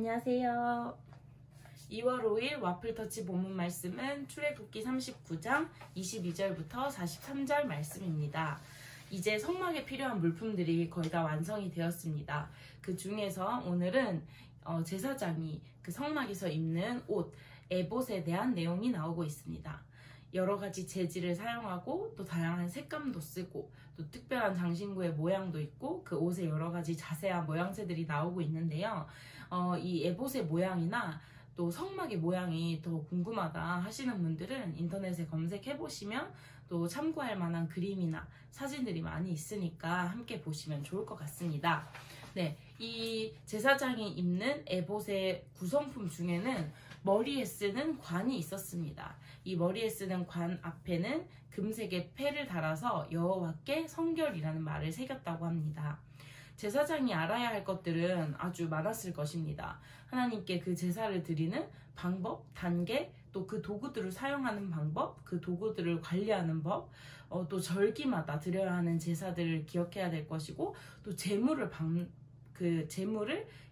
안녕하세요. 2월 5일 와플터치 본문 말씀은 출애굽기 39장 22절부터 43절 말씀입니다. 이제 성막에 필요한 물품들이 거의 다 완성이 되었습니다. 그 중에서 오늘은 제사장이 그 성막에서 입는 옷, 에봇에 대한 내용이 나오고 있습니다. 여러 가지 재질을 사용하고 또 다양한 색감도 쓰고 또 특별한 장신구의 모양도 있고 그 옷에 여러 가지 자세한 모양새들이 나오고 있는데요. 이 에봇의 모양이나 또 성막의 모양이 더 궁금하다 하시는 분들은 인터넷에 검색해 보시면 또 참고할 만한 그림이나 사진들이 많이 있으니까 함께 보시면 좋을 것 같습니다. 네, 이 제사장이 입는 에봇의 구성품 중에는 머리에 쓰는 관이 있었습니다. 이 머리에 쓰는 관 앞에는 금색의 패를 달아서 여호와께 성결이라는 말을 새겼다고 합니다. 제사장이 알아야 할 것들은 아주 많았을 것입니다. 하나님께 그 제사를 드리는 방법, 단계, 또 그 도구들을 사용하는 방법, 그 도구들을 관리하는 법, 또 절기마다 드려야 하는 제사들을 기억해야 될 것이고, 또 제물을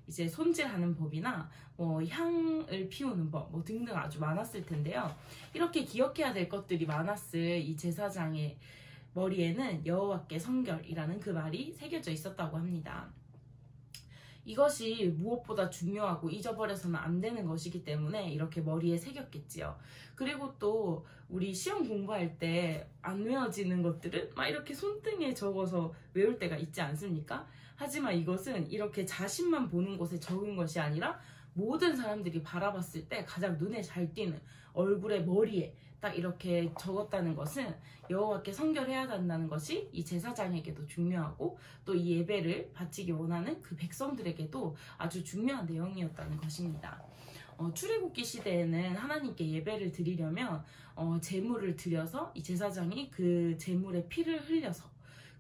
이제 손질하는 법이나 향을 피우는 법 등등 아주 많았을 텐데요. 이렇게 기억해야 될 것들이 많았을 이 제사장의 머리에는 여호와께 성결이라는 그 말이 새겨져 있었다고 합니다. 이것이 무엇보다 중요하고 잊어버려서는 안 되는 것이기 때문에 이렇게 머리에 새겼겠지요. 그리고 또 우리 시험 공부할 때 안 외워지는 것들은 막 이렇게 손등에 적어서 외울 때가 있지 않습니까? 하지만 이것은 이렇게 자신만 보는 곳에 적은 것이 아니라 모든 사람들이 바라봤을 때 가장 눈에 잘 띄는 얼굴에 머리에 딱 이렇게 적었다는 것은 여호와께 성결해야 한다는 것이 이 제사장에게도 중요하고 또 이 예배를 바치기 원하는 그 백성들에게도 아주 중요한 내용이었다는 것입니다. 출애굽기 시대에는 하나님께 예배를 드리려면 제물을 드려서 이 제사장이 그 제물의 피를 흘려서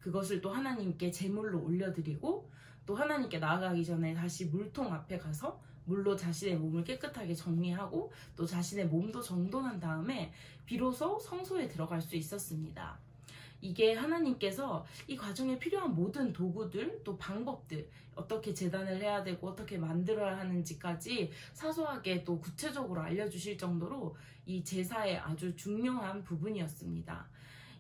그것을 또 하나님께 제물로 올려드리고 또 하나님께 나아가기 전에 다시 물통 앞에 가서 물로 자신의 몸을 깨끗하게 정리하고 또 자신의 몸도 정돈한 다음에 비로소 성소에 들어갈 수 있었습니다. 이게 하나님께서 이 과정에 필요한 모든 도구들 또 방법들 어떻게 제단을 해야 되고 어떻게 만들어야 하는지까지 사소하게 또 구체적으로 알려주실 정도로 이 제사의 아주 중요한 부분이었습니다.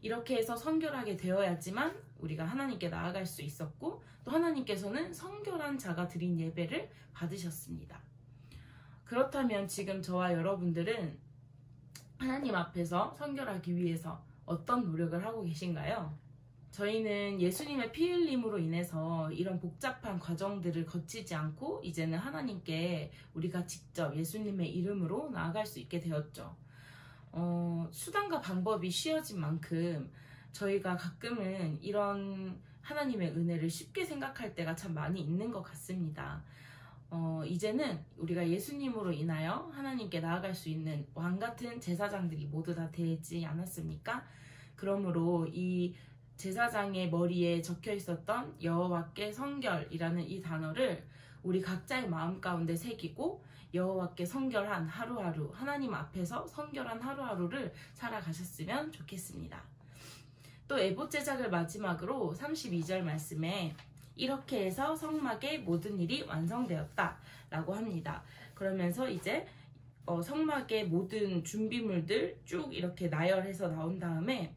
이렇게 해서 성결하게 되어야지만 우리가 하나님께 나아갈 수 있었고 또 하나님께서는 성결한 자가 드린 예배를 받으셨습니다. 그렇다면 지금 저와 여러분들은 하나님 앞에서 성결하기 위해서 어떤 노력을 하고 계신가요? 저희는 예수님의 피 흘림으로 인해서 이런 복잡한 과정들을 거치지 않고 이제는 하나님께 우리가 직접 예수님의 이름으로 나아갈 수 있게 되었죠. 수단과 방법이 쉬워진 만큼 저희가 가끔은 이런 하나님의 은혜를 쉽게 생각할 때가 참 많이 있는 것 같습니다. 이제는 우리가 예수님으로 인하여 하나님께 나아갈 수 있는 왕같은 제사장들이 모두 다 되지 않았습니까? 그러므로 이 제사장의 머리에 적혀 있었던 여호와께 성결이라는 이 단어를 우리 각자의 마음 가운데 새기고 여호와께 성결한 하루하루, 하나님 앞에서 성결한 하루하루를 살아가셨으면 좋겠습니다. 또 에봇 제작을 마지막으로 32절 말씀에 이렇게 해서 성막의 모든 일이 완성되었다 라고 합니다. 그러면서 이제 성막의 모든 준비물들 쭉 이렇게 나열해서 나온 다음에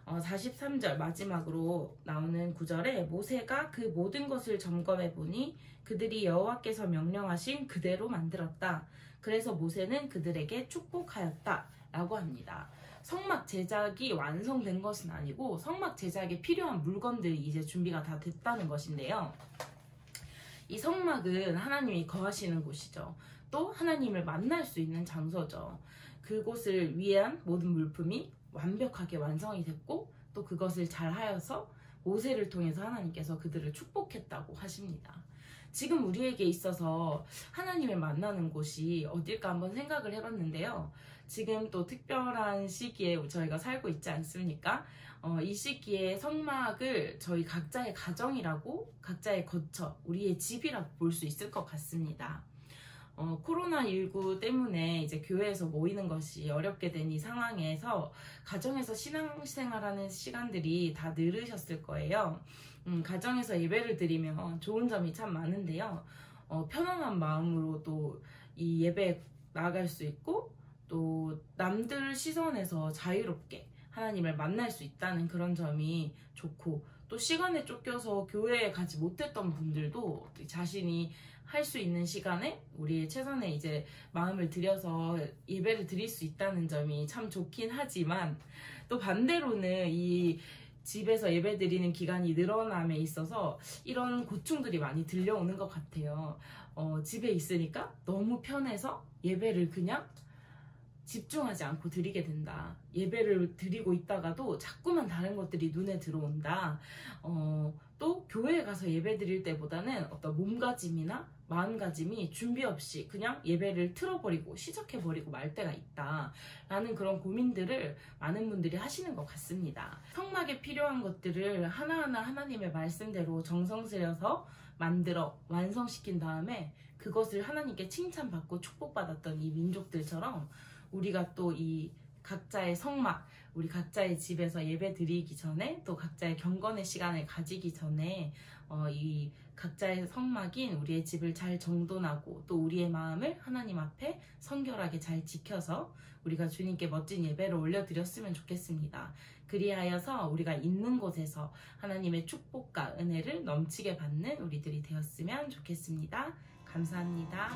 43절 마지막으로 나오는 구절에 모세가 그 모든 것을 점검해 보니 그들이 여호와께서 명령하신 그대로 만들었다. 그래서 모세는 그들에게 축복하였다 라고 합니다. 성막 제작이 완성된 것은 아니고 성막 제작에 필요한 물건들이 이제 준비가 다 됐다는 것인데요. 이 성막은 하나님이 거하시는 곳이죠. 또 하나님을 만날 수 있는 장소죠. 그곳을 위한 모든 물품이 완벽하게 완성이 됐고 또 그것을 잘 하여서 모세를 통해서 하나님께서 그들을 축복했다고 하십니다. 지금 우리에게 있어서 하나님을 만나는 곳이 어딜까 한번 생각을 해봤는데요. 지금 또 특별한 시기에 저희가 살고 있지 않습니까? 이 시기에 성막을 저희 각자의 가정이라고 각자의 거처, 우리의 집이라고 볼 수 있을 것 같습니다. 코로나19 때문에 이제 교회에서 모이는 것이 어렵게 된 이 상황에서 가정에서 신앙생활하는 시간들이 다 늘으셨을 거예요. 가정에서 예배를 드리면 좋은 점이 참 많은데요. 편안한 마음으로 또 이 예배에 나아갈 수 있고 또 남들 시선에서 자유롭게 하나님을 만날 수 있다는 그런 점이 좋고, 또 시간에 쫓겨서 교회에 가지 못했던 분들도 자신이 할 수 있는 시간에 우리의 최선의 이제 마음을 들여서 예배를 드릴 수 있다는 점이 참 좋긴 하지만, 또 반대로는 이 집에서 예배 드리는 기간이 늘어남에 있어서 이런 고충들이 많이 들려오는 것 같아요. 집에 있으니까 너무 편해서 예배를 그냥 집중하지 않고 드리게 된다. 예배를 드리고 있다가도 자꾸만 다른 것들이 눈에 들어온다. 또 교회에 가서 예배 드릴 때보다는 어떤 몸가짐이나 마음가짐이 준비 없이 그냥 예배를 틀어버리고 시작해버리고 말 때가 있다 라는 그런 고민들을 많은 분들이 하시는 것 같습니다. 성막에 필요한 것들을 하나하나 하나님의 말씀대로 정성 들여서 만들어 완성시킨 다음에 그것을 하나님께 칭찬받고 축복받았던 이 민족들처럼 우리가 또 이 각자의 성막, 우리 각자의 집에서 예배 드리기 전에, 또 각자의 경건의 시간을 가지기 전에 이 각자의 성막인 우리의 집을 잘 정돈하고, 또 우리의 마음을 하나님 앞에 성결하게 잘 지켜서 우리가 주님께 멋진 예배를 올려드렸으면 좋겠습니다. 그리하여서 우리가 있는 곳에서 하나님의 축복과 은혜를 넘치게 받는 우리들이 되었으면 좋겠습니다. 감사합니다.